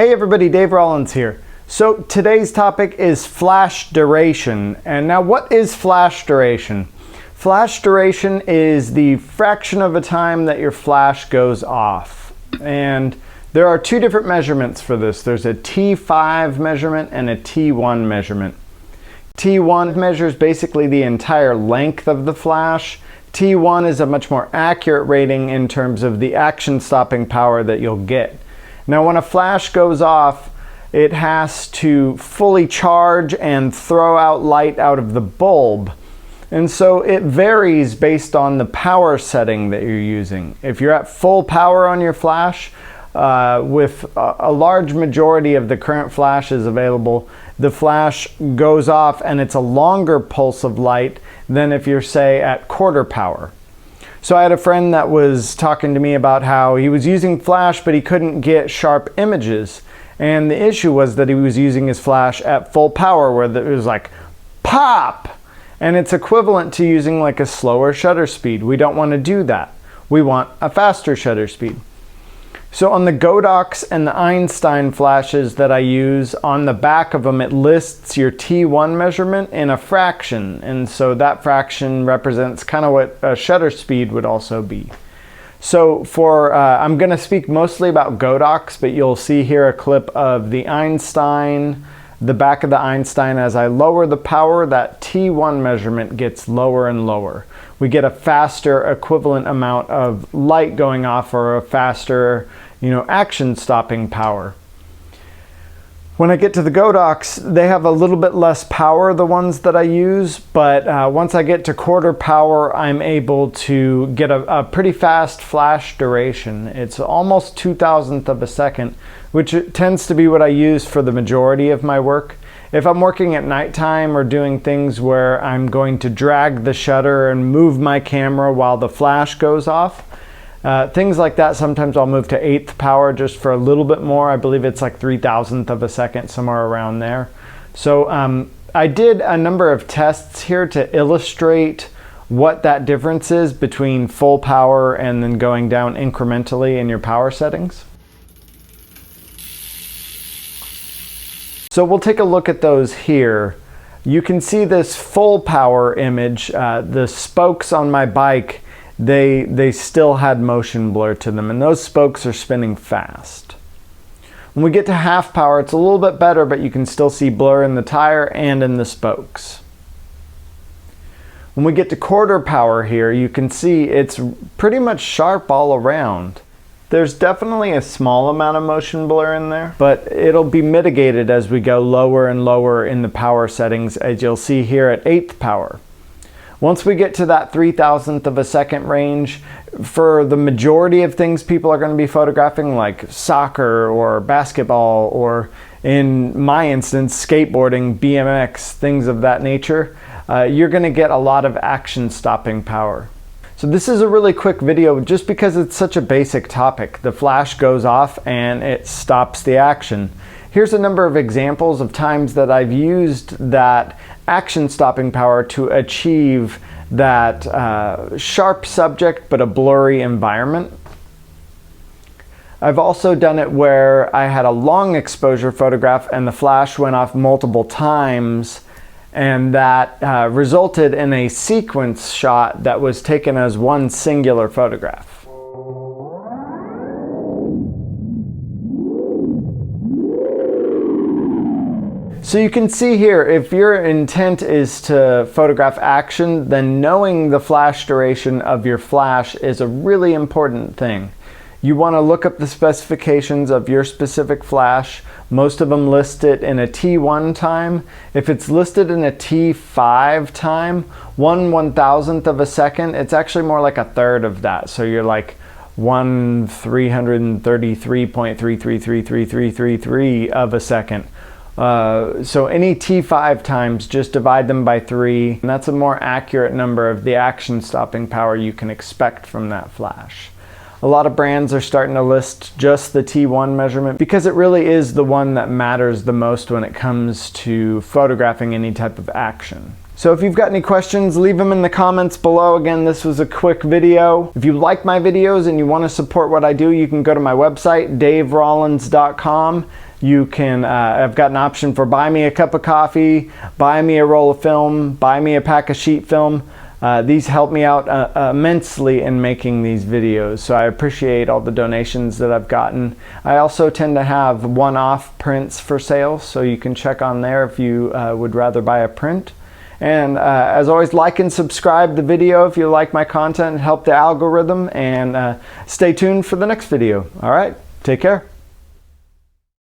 Hey everybody, Dave Rollins here. So today's topic is flash duration. And now what is flash duration? Flash duration is the fraction of a time that your flash goes off. And there are two different measurements for this. There's a T5 measurement and a T1 measurement. T1 measures basically the entire length of the flash. T1 is a much more accurate rating in terms of the action stopping power that you'll get. Now when a flash goes off, it has to fully charge and throw out light out of the bulb. And so it varies based on the power setting that you're using. If you're at full power on your flash, with a large majority of the current flashes available, the flash goes off and it's a longer pulse of light than if you're, say, at quarter power. So I had a friend that was talking to me about how he was using flash but he couldn't get sharp images. And the issue was that he was using his flash at full power where it was like pop! And it's equivalent to using like a slower shutter speed. We don't want to do that. We want a faster shutter speed. So on the Godox and the Einstein flashes that I use, on the back of them it lists your T1 measurement in a fraction, and so that fraction represents kind of what a shutter speed would also be. So for I'm going to speak mostly about Godox, but you'll see here a clip of the Einstein, the back of the Einstein. As I lower the power, that T1 measurement gets lower and lower. We get a faster equivalent amount of light going off, or a faster, action stopping power. When I get to the Godox, they have a little bit less power, the ones that I use, but once I get to quarter power, I'm able to get a pretty fast flash duration. It's almost 2,000th of a second, which tends to be what I use for the majority of my work. If I'm working at nighttime or doing things where I'm going to drag the shutter and move my camera while the flash goes off, things like that, sometimes I'll move to 8th power just for a little bit more. I believe it's like 3,000th of a second, somewhere around there. So I did a number of tests here to illustrate what that difference is between full power and then going down incrementally in your power settings. So we'll take a look at those here. You can see this full power image. The spokes on my bike, they still had motion blur to them, and those spokes are spinning fast. When we get to half power, it's a little bit better, but you can still see blur in the tire and in the spokes. When we get to quarter power here, you can see it's pretty much sharp all around. There's definitely a small amount of motion blur in there, but it'll be mitigated as we go lower and lower in the power settings, as you'll see here at 8th power. Once we get to that 3,000th of a second range, for the majority of things people are going to be photographing, like soccer or basketball, or in my instance, skateboarding, BMX, things of that nature, you're going to get a lot of action stopping power. So this is a really quick video just because it's such a basic topic. The flash goes off and it stops the action. Here's a number of examples of times that I've used that action stopping power to achieve that sharp subject but a blurry environment. I've also done it where I had a long exposure photograph and the flash went off multiple times, and that resulted in a sequence shot that was taken as one singular photograph. So you can see here, if your intent is to photograph action, then knowing the flash duration of your flash is a really important thing. You want to look up the specifications of your specific flash. Most of them list it in a T1 time. If it's listed in a T5 time, 1/1000th of a second, it's actually more like a third of that. So you're like 1/333.333333 of a second. So any T5 times, just divide them by 3, and that's a more accurate number of the action stopping power you can expect from that flash. A lot of brands are starting to list just the T1 measurement because it really is the one that matters the most when it comes to photographing any type of action. So if you've got any questions, leave them in the comments below. Again, this was a quick video. If you like my videos and you want to support what I do, you can go to my website, daverollins.com. You can, I've got an option for buy me a cup of coffee, buy me a roll of film, buy me a pack of sheet film. These help me out immensely in making these videos, so I appreciate all the donations that I've gotten. I also tend to have one-off prints for sale, so you can check on there if you would rather buy a print. And as always, like and subscribe the video if you like my content and help the algorithm, and stay tuned for the next video. All right, take care.